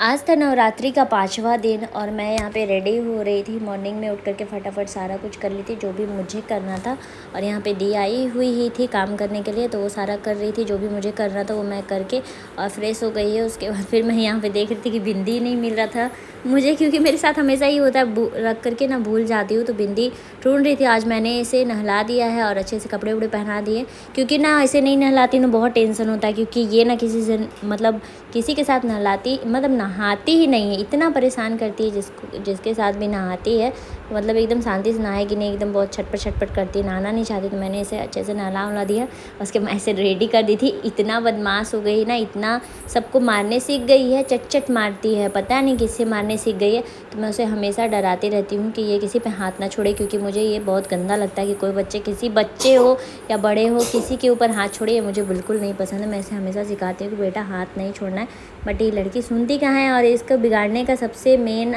आज था नवरात्रि का 5वां दिन और मैं यहाँ पे रेडी हो रही थी। मॉर्निंग में उठ करके फटाफट सारा कुछ कर ली थी जो भी मुझे करना था। और यहाँ पे दी आई हुई ही थी काम करने के लिए, तो वो सारा कर रही थी। जो भी मुझे करना था वो मैं करके और फ्रेश हो गई है। उसके बाद फिर मैं यहाँ पे देख रही थी कि बिंदी नहीं मिल रहा था मुझे, क्योंकि मेरे साथ हमेशा ही होता है, रख करके ना भूल जाती हूँ। तो बिंदी ढूंढ रही थी। आज मैंने इसे नहला दिया है और अच्छे से कपड़े वपड़े पहना दिए, क्योंकि ना ऐसे नहीं नहलाती ना बहुत टेंशन होता है, क्योंकि ये ना किसी से मतलब किसी के साथ नहलाती मतलब नहाती ही नहीं है, इतना परेशान करती है। जिसके साथ भी नहाती है मतलब एकदम शांति से नहाएगी नहीं, एकदम बहुत छटपट करती है, नहाना नहीं चाहती। तो मैंने इसे अच्छे से नहला उला दिया। उसके मैं ऐसे रेडी कर दी थी। इतना बदमाश हो गई ना, इतना सबको मारने सीख गई है, चट मारती है, पता नहीं किससे मारने सीख गई है। तो मैं उसे हमेशा डराती रहती हूँ कि ये किसी पे हाथ ना छोड़े, क्योंकि मुझे ये बहुत गंदा लगता है कि कोई किसी बच्चे हो या बड़े हो किसी के ऊपर हाथ छोड़े, ये मुझे बिल्कुल नहीं पसंद है। मैं इसे हमेशा सिखाती हूँ कि बेटा हाथ नहीं छोड़ना है, बट ये लड़की सुनती कहाँ है। और इसको बिगाड़ने का सबसे मेन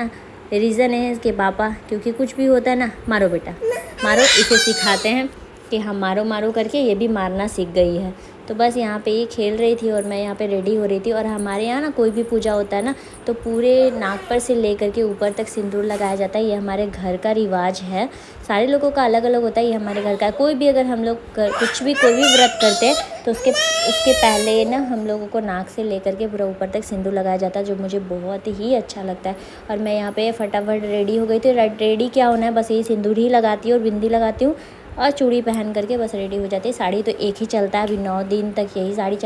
रीज़न है इसके पापा, क्योंकि कुछ भी होता है ना, मारो बेटा मारो, इसे सिखाते हैं कि हम मारो मारो करके ये भी मारना सीख गई है। तो बस यहाँ पे ये खेल रही थी और मैं यहाँ पे रेडी हो रही थी। और हमारे यहाँ ना कोई भी पूजा होता है ना, तो पूरे नाक पर से लेकर के ऊपर तक सिंदूर लगाया जाता है। ये हमारे घर का रिवाज है। सारे लोगों का अलग अलग होता है, ये हमारे घर का। कोई भी अगर हम लोग कुछ भी कोई भी व्रत करते हैं तो उसके पहले ना हम लोगों को नाक से लेकर के पूरा ऊपर तक सिंदूर लगाया जाता है, जो मुझे बहुत ही अच्छा लगता है। और मैं यहाँ पे फटाफट रेडी हो गई थी। रेडी क्या होना है, बस यही सिंदूर ही लगाती हूँ और बिंदी लगाती हूँ और चूड़ी पहन करके बस रेडी हो जाती है। साड़ी तो एक ही चलता है, अभी 9 दिन तक यही साड़ी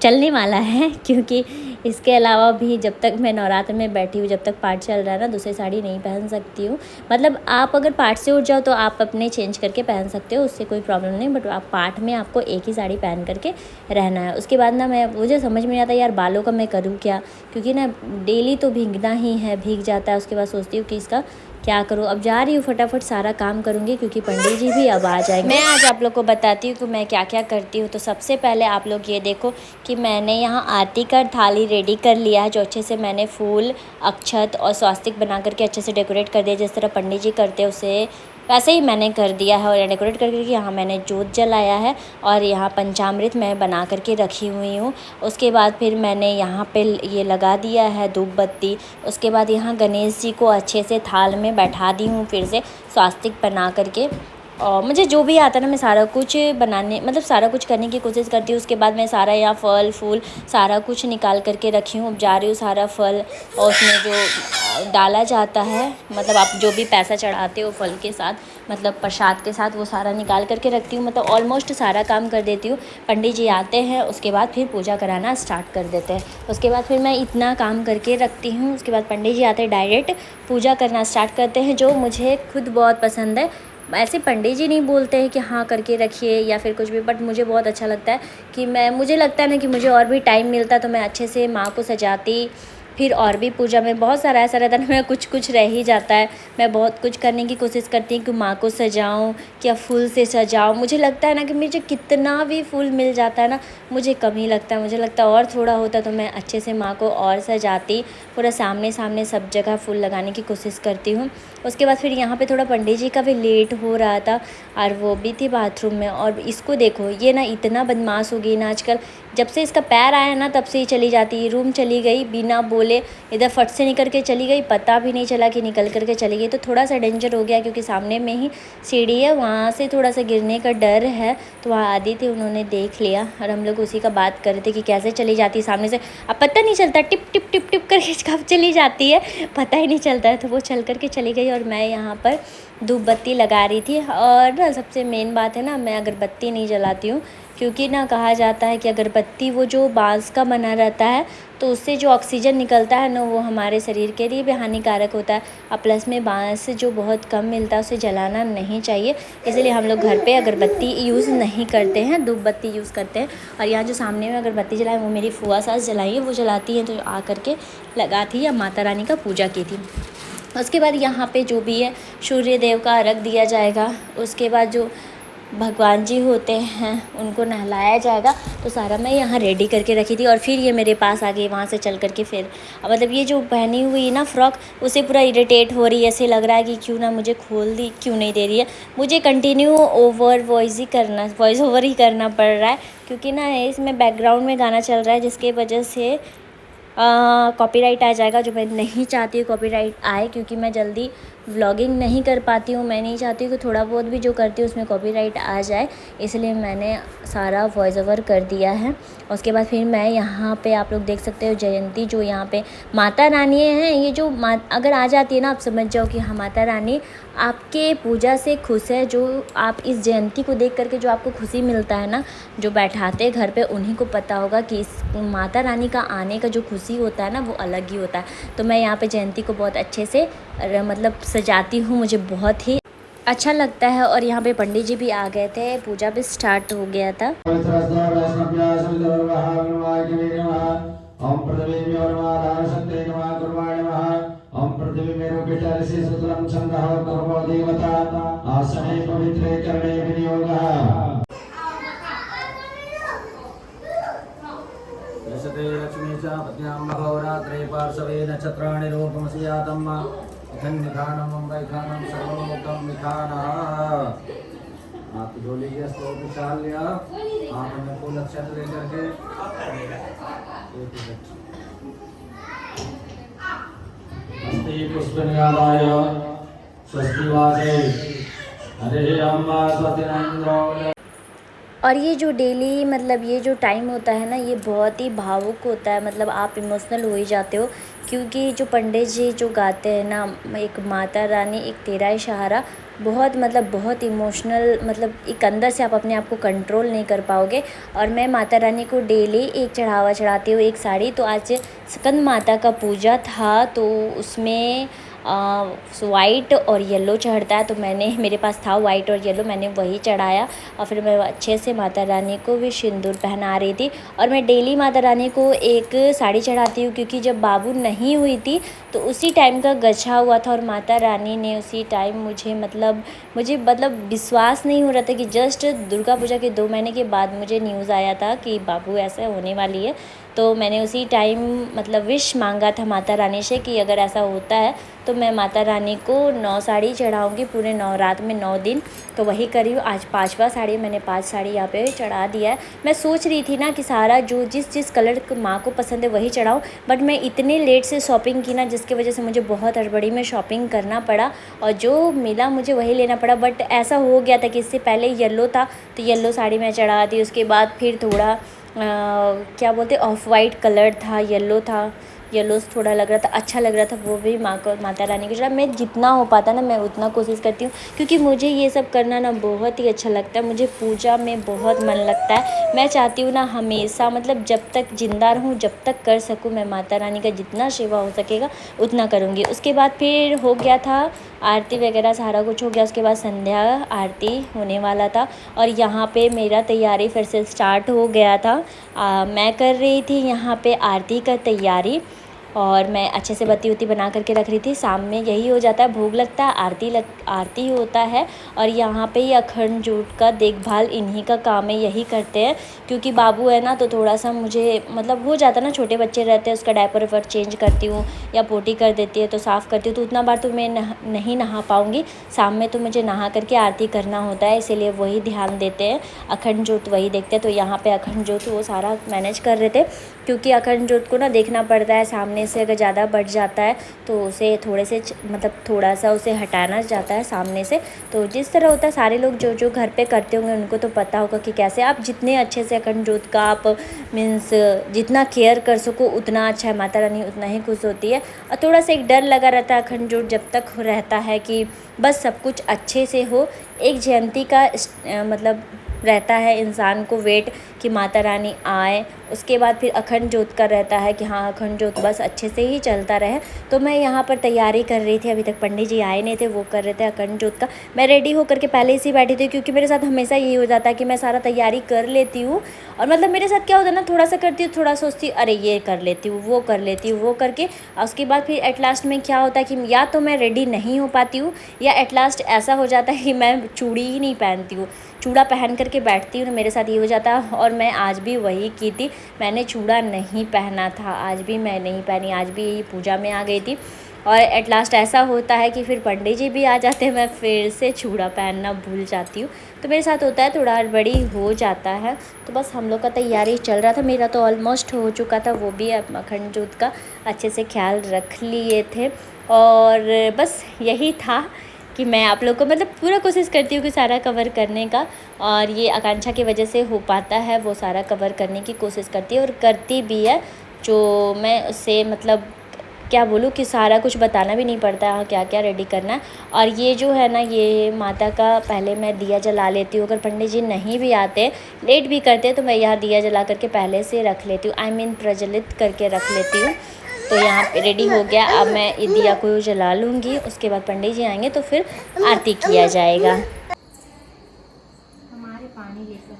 चलने वाला है, क्योंकि इसके अलावा भी जब तक मैं नवरात्र में बैठी हूँ, जब तक पाठ चल रहा है ना, दूसरी साड़ी नहीं पहन सकती हूँ। मतलब आप अगर पाठ से उठ जाओ तो आप अपने चेंज करके पहन सकते हो, उससे कोई प्रॉब्लम नहीं, बट आप पाठ में आपको एक ही साड़ी पहन करके रहना है। उसके बाद ना मुझे समझ में नहीं आता यार बालों का मैं करूँ क्या, क्योंकि ना डेली तो भीगना ही है, भीग जाता है। उसके बाद सोचती हूँ कि इसका क्या करूँ। अब जा रही हूँ फटाफट सारा काम करूँगी, क्योंकि पंडित जी भी अब आ जाएंगे। मैं आज आप लोग को बताती हूँ कि मैं क्या क्या करती हूँ। तो सबसे पहले आप लोग ये देखो कि मैंने यहाँ आरती का थाली रेडी कर लिया है, जो अच्छे से मैंने फूल, अक्षत और स्वास्तिक बना करके अच्छे से डेकोरेट कर दिया। जिस तरह पंडित जी करते हैं उसे वैसे ही मैंने कर दिया है। और डेकोरेट करके यहाँ मैंने जोत जलाया है और यहाँ पंचामृत मैं बना करके रखी हुई हूँ। उसके बाद फिर मैंने यहाँ पे ये लगा दिया है धूप बत्ती। उसके बाद यहाँ गणेश जी को अच्छे से थाल में बैठा दी हूँ फिर से स्वास्तिक बना करके। और मुझे जो भी आता है ना, मैं सारा कुछ बनाने मतलब सारा कुछ करने की कोशिश करती हूँ। उसके बाद मैं सारा यहाँ फल फूल सारा कुछ निकाल करके रखी हूँ। अब जा रही हूँ सारा फल और उसमें जो डाला जाता है, मतलब आप जो भी पैसा चढ़ाते हो फल के साथ, मतलब प्रसाद के साथ, वो सारा निकाल करके रखती हूँ। मतलब ऑलमोस्ट सारा काम कर देती हूँ। पंडित जी आते हैं, उसके बाद फिर पूजा कराना स्टार्ट कर देते हैं। उसके बाद फिर मैं इतना काम करके रखती हूँ। उसके बाद पंडित जी आते हैं, डायरेक्ट पूजा करना स्टार्ट करते हैं, जो मुझे खुद बहुत पसंद है। ऐसे पंडित जी नहीं बोलते हैं कि हाँ करके रखिए या फिर कुछ भी, बट मुझे बहुत अच्छा लगता है कि मुझे लगता है ना कि मुझे और भी टाइम मिलता तो मैं अच्छे से माँ को सजाती। फिर और भी पूजा में बहुत सारा ऐसा रहता है ना, मैं कुछ रह ही जाता है। मैं बहुत कुछ करने की कोशिश करती हूँ कि माँ को सजाऊँ, क्या फूल से सजाऊँ। मुझे लगता है ना कि मुझे कितना भी फूल मिल जाता है ना, मुझे कम ही लगता है। मुझे लगता है और थोड़ा होता तो मैं अच्छे से माँ को और सजाती, पूरा सामने सामने सब जगह फूल लगाने की कोशिश करती हूँ। उसके बाद फिर यहाँ पे थोड़ा पंडित जी का भी लेट हो रहा था और वो भी थी बाथरूम में। और इसको देखो, ये ना इतना बदमाश हो गई ना आजकल। जब से इसका पैर आया ना तब से ही चली जाती है, रूम चली गई बिना बोले, इधर फट से निकल के चली गई, पता भी नहीं चला कि निकल करके चली गई। तो थोड़ा सा डेंजर हो गया, क्योंकि सामने में ही सीढ़ी है, वहाँ से थोड़ा सा गिरने का डर है। तो वहाँ आदि थे, उन्होंने देख लिया और हम लोग उसी का बात कर रहे थे कि कैसे चली जाती है सामने से। अब पता नहीं चलता, टिप टिप टिप टिप करके कब चली जाती है पता ही नहीं चलता है। तो वो चल करके चली गई और मैं यहाँ पर धूप बत्ती लगा रही थी। और ना सबसे मेन बात है ना, मैं अगरबत्ती नहीं जलाती हूँ, क्योंकि ना कहा जाता है कि अगरबत्ती वो जो बाँस का बना रहता है, तो उससे जो ऑक्सीजन निकलता है ना, वो हमारे शरीर के लिए भी हानिकारक होता है। और प्लस में बाँस जो बहुत कम मिलता है उसे जलाना नहीं चाहिए, इसलिए हम लोग घर पे अगरबत्ती यूज़ नहीं करते हैं, धूप बत्ती यूज़ करते हैं। और यहाँ जो सामने में अगरबत्ती जलाई वो मेरी फुआ सास जलाई है, वो जलाती हैं, तो आ करके लगाती या माता रानी का पूजा की थी। उसके बाद यहाँ पे जो भी है सूर्य देव का अर्घ दिया जाएगा। उसके बाद जो भगवान जी होते हैं उनको नहलाया जाएगा। तो सारा मैं यहाँ रेडी करके रखी थी। और फिर ये मेरे पास आ गई वहाँ से चल करके। फिर मतलब ये जो पहनी हुई ना फ्रॉक, उसे पूरा इरिटेट हो रही है, ऐसे लग रहा है कि क्यों ना मुझे खोल दी, क्यों नहीं दे रही है। मुझे कंटिन्यू वॉइस ओवर ही करना पड़ रहा है, क्योंकि ना इसमें बैकग्राउंड में गाना चल रहा है, जिसके वजह से कॉपीराइट आ जाएगा, जो मैं नहीं चाहती हूँ कॉपीराइट आए, क्योंकि मैं जल्दी व्लॉगिंग नहीं कर पाती हूँ। मैं नहीं चाहती हूँ कि थोड़ा बहुत भी जो करती हूँ उसमें कॉपीराइट आ जाए, इसलिए मैंने सारा वॉइस ओवर कर दिया है। उसके बाद फिर मैं यहाँ पे आप लोग देख सकते हो जयंती, जो यहाँ पे माता रानी हैं, ये जो अगर आ जाती है ना, आप समझ जाओ कि हाँ माता रानी आपके पूजा से खुश है। जो आप इस जयंती को देख करके जो आपको खुशी मिलता है ना, जो बैठाते हैं घर पे, उन्हीं को पता होगा कि इस माता रानी का आने का जो खुशी होता है ना, वो अलग ही होता है। तो मैं यहाँ पे जयंती को बहुत अच्छे से मतलब सजाती हूँ, मुझे बहुत ही अच्छा लगता है। और यहाँ पे पंडित जी भी आ गए थे, पूजा भी स्टार्ट हो गया था। ओम पृथ्वी में नमः शक्ति नमः गुरुवाय नमः। ओम पृथ्वी में रूपितर से सुतलम छंदः कर्मो देवता आसने पवित्रे करणे विनियोगः। यशते लक्ष्मी च पत्न्यां महोरात्रे पार्श्वे नक्षत्राणि रूपमसि यातम् धन्यखानम वैखानम सर्वोत्तम मिखानः। आप जो लीजिए श्लोक निकाल लिया, आपने फूल अक्षत लेकर के अस्ति पुष्पनियादाय स्वस्तिवासे हरे अम्मा स्वस्तिनंदो। और ये जो डेली मतलब ये जो टाइम होता है ना, ये बहुत ही भावुक होता है, मतलब आप इमोशनल हो ही जाते हो, क्योंकि जो पंडित जी जो गाते हैं ना, एक माता रानी एक तेरा इशारा, बहुत मतलब बहुत इमोशनल, मतलब एक अंदर से आप अपने आप को कंट्रोल नहीं कर पाओगे। और मैं माता रानी को डेली एक चढ़ावा चढ़ाती हूँ, एक साड़ी। तो आज स्कंद माता का पूजा था, तो उसमें वाइट और येलो चढ़ता है, तो मेरे पास था वाइट और येलो, मैंने वही चढ़ाया। और फिर मैं अच्छे से माता रानी को भी सिंदूर पहना रही थी। और मैं डेली माता रानी को एक साड़ी चढ़ाती हूँ, क्योंकि जब बाबू नहीं हुई थी तो उसी टाइम का गछा हुआ था, और माता रानी ने उसी टाइम मुझे मतलब विश्वास नहीं हो रहा था कि जस्ट दुर्गा पूजा के 2 महीने के बाद मुझे न्यूज़ आया था कि बाबू ऐसा होने वाली है। तो मैंने उसी टाइम मतलब विश मांगा था माता रानी से कि अगर ऐसा होता है तो मैं माता रानी को 9 साड़ी चढ़ाऊँगी पूरे 9 रात में 9 दिन। तो वही करी हूँ। आज 5वां साड़ी, मैंने 5 साड़ी यहाँ पे चढ़ा दिया है। मैं सोच रही थी ना कि सारा जो जिस कलर माँ को पसंद है वही चढ़ाऊँ, बट मैं इतने लेट से शॉपिंग की ना, जिसकी वजह से मुझे बहुत हड़बड़ी में शॉपिंग करना पड़ा, और जो मिला मुझे वही लेना पड़ा। बट ऐसा हो गया था कि इससे पहले येलो था, तो येलो साड़ी मैं चढ़ा दी। उसके बाद फिर थोड़ा क्या बोलते ऑफ वाइट कलर था, येलो था, येलो थोड़ा लग रहा था, अच्छा लग रहा था, वो भी माता रानी को चढ़ा। मैं जितना हो पाता ना मैं उतना कोशिश करती हूँ, क्योंकि मुझे ये सब करना ना बहुत ही अच्छा लगता है। मुझे पूजा में बहुत मन लगता है। मैं चाहती हूँ ना हमेशा, मतलब जब तक जिंदा रहूँ, जब तक कर सकूँ, मैं माता रानी का जितना सेवा हो सकेगा उतना करूँगी। उसके बाद फिर हो गया था आरती वगैरह, सारा कुछ हो गया। उसके बाद संध्या आरती होने वाला था, और यहाँ पे मेरा तैयारी फिर से स्टार्ट हो गया था। मैं कर रही थी यहाँ पे आरती का तैयारी, और मैं अच्छे से बत्ती उत्ती बना करके रख रही थी। शाम में यही हो जाता है, भोग लगता है, आरती होता है, और यहाँ पे ही अखंड जोत का देखभाल इन्हीं का काम है, यही करते हैं। क्योंकि बाबू है ना, तो थोड़ा सा मुझे मतलब हो जाता है ना, छोटे बच्चे रहते हैं, उसका डायपर वाइपर चेंज करती हूँ या पोटी कर देती है तो साफ़ करती हूँ, तो उतना बार तो मैं नहीं नहा पाऊँगी। शाम में तो मुझे नहा करके आरती करना होता है, इसीलिए वही ध्यान देते हैं, अखंड जोत वही देखते हैं। तो यहाँ पे अखंड जोत वो सारा मैनेज कर रहे थे, क्योंकि अखंड जोत को ना देखना पड़ता है, सामने से अगर ज़्यादा बढ़ जाता है तो उसे थोड़ा सा उसे हटाना जाता है सामने से। तो जिस तरह होता है, सारे लोग जो घर पे करते होंगे उनको तो पता होगा कि कैसे आप जितने अच्छे से अखंड जोत का आप मीन्स जितना केयर कर सको उतना अच्छा है, माता रानी उतना ही खुश होती है। और थोड़ा सा एक डर लगा रहता है अखंड जोत जब तक रहता है कि बस सब कुछ अच्छे से हो। एक जयंती का मतलब रहता है इंसान को वेट कि माता रानी आए। उसके बाद फिर अखंड जोत का रहता है कि हाँ अखंड जोत बस अच्छे से ही चलता रहे। तो मैं यहाँ पर तैयारी कर रही थी, अभी तक पंडित जी आए नहीं थे, वो कर रहे थे अखंड जोत का। मैं रेडी होकर के पहले ही बैठी थी, क्योंकि मेरे साथ हमेशा यही हो जाता है कि मैं सारा तैयारी कर लेती हूँ, और मतलब मेरे साथ क्या होता है ना, थोड़ा सा करती हूँ, थोड़ा सोचती हूँ अरे ये कर लेती हूँ, वो कर लेती हूँ, वो करके और उसके बाद फिर एट लास्ट में क्या होता है कि या तो मैं रेडी नहीं हो पाती हूँ, या एट लास्ट ऐसा हो जाता है कि मैं चूड़ी ही नहीं पहनती हूँ, चूड़ा पहन करके बैठती हूँ। मेरे साथ ये हो जाता है, और मैं आज भी वही की थी, मैंने चूड़ा नहीं पहना था, आज भी मैं नहीं पहनी, आज भी यही पूजा में आ गई थी। और एट लास्ट ऐसा होता है कि फिर पंडित जी भी आ जाते हैं, मैं फिर से चूड़ा पहनना भूल जाती हूँ। तो मेरे साथ होता है, थोड़ा हड़बड़ी हो जाता है। तो बस हम लोग का तैयारी चल रहा था, मेरा तो ऑलमोस्ट हो चुका था, वो भी अब अखंड जोत का अच्छे से ख्याल रख लिए थे। और बस यही था कि मैं आप लोग को मतलब पूरा कोशिश करती हूँ कि सारा कवर करने का, और ये आकांक्षा की वजह से हो पाता है, वो सारा कवर करने की कोशिश करती है और करती भी है। जो मैं उससे मतलब क्या बोलूँ कि सारा कुछ बताना भी नहीं पड़ता है क्या क्या रेडी करना है। और ये जो है ना, ये माता का पहले मैं दिया जला लेती हूँ, अगर पंडित जी नहीं भी आते, लेट भी करते, तो मैं यहाँ दिया जला करके पहले से रख लेती हूँ, प्रज्वलित करके रख लेती हूँ। तो यहाँ पे रेडी हो गया, अब मैं दिया को जला लूँगी, उसके बाद पंडित जी आएंगे तो फिर आरती किया जाएगा। हमारे पानी लेकर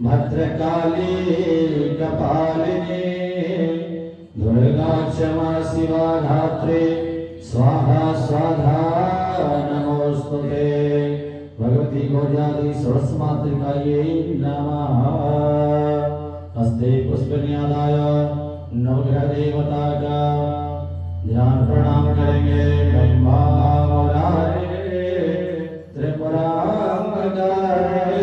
भद्रकाली कपालिनी दुर्गा क्षमा शिवा धात्रे स्वाहा स्वाधा नमोस्तुते भगवती गौर्यादि सरस्मातृकायै नमः। हस्ते पुष्पन्यादाय नवग्रह देवता का ध्यान प्रणाम करेंगे। ब्रह्मा मुरारे त्रिपुरांतकारे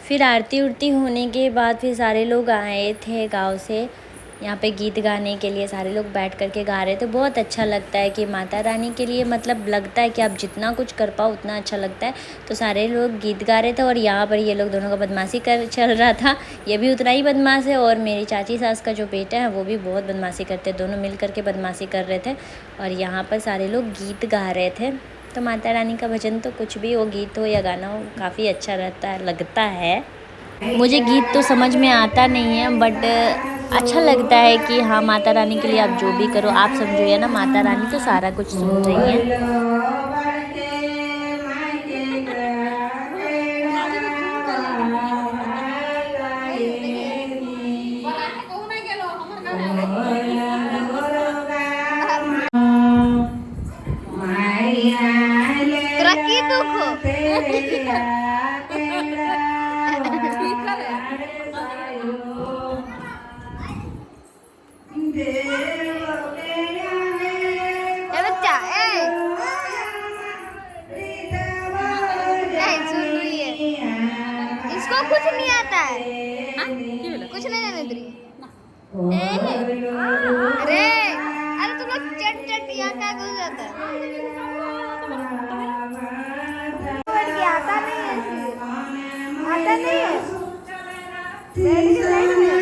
फिर आरती उरती होने के बाद फिर सारे लोग आए थे गांव से यहाँ पे गीत गाने के लिए। सारे लोग बैठ कर के गा रहे थे। बहुत अच्छा लगता है कि माता रानी के लिए मतलब लगता है कि आप जितना कुछ कर पाओ उतना अच्छा लगता है। तो सारे लोग गीत गा रहे थे और यहाँ पर ये लोग दोनों का बदमाशी कर चल रहा था। ये भी उतना ही बदमाश है और मेरी चाची सास का जो बेटा है वो भी बहुत बदमाशी करते, दोनों मिल कर के बदमाशी कर रहे थे। और यहाँ पर सारे लोग गीत गा रहे थे। तो माता रानी का भजन तो कुछ भी हो, गीत हो या गाना हो, काफ़ी अच्छा लगता है। मुझे गीत तो समझ में आता नहीं है, बट अच्छा लगता है कि हाँ माता रानी के लिए आप जो भी करो, आप समझो या ना, माता रानी तो सारा कुछ सुन रही है। इसको कुछ नहीं आता है, कुछ नहीं जाने दे। अरे अरे तुम लोग चट चट यहाँ क्या घुस जाता है। आता नहीं है, आता नहीं है।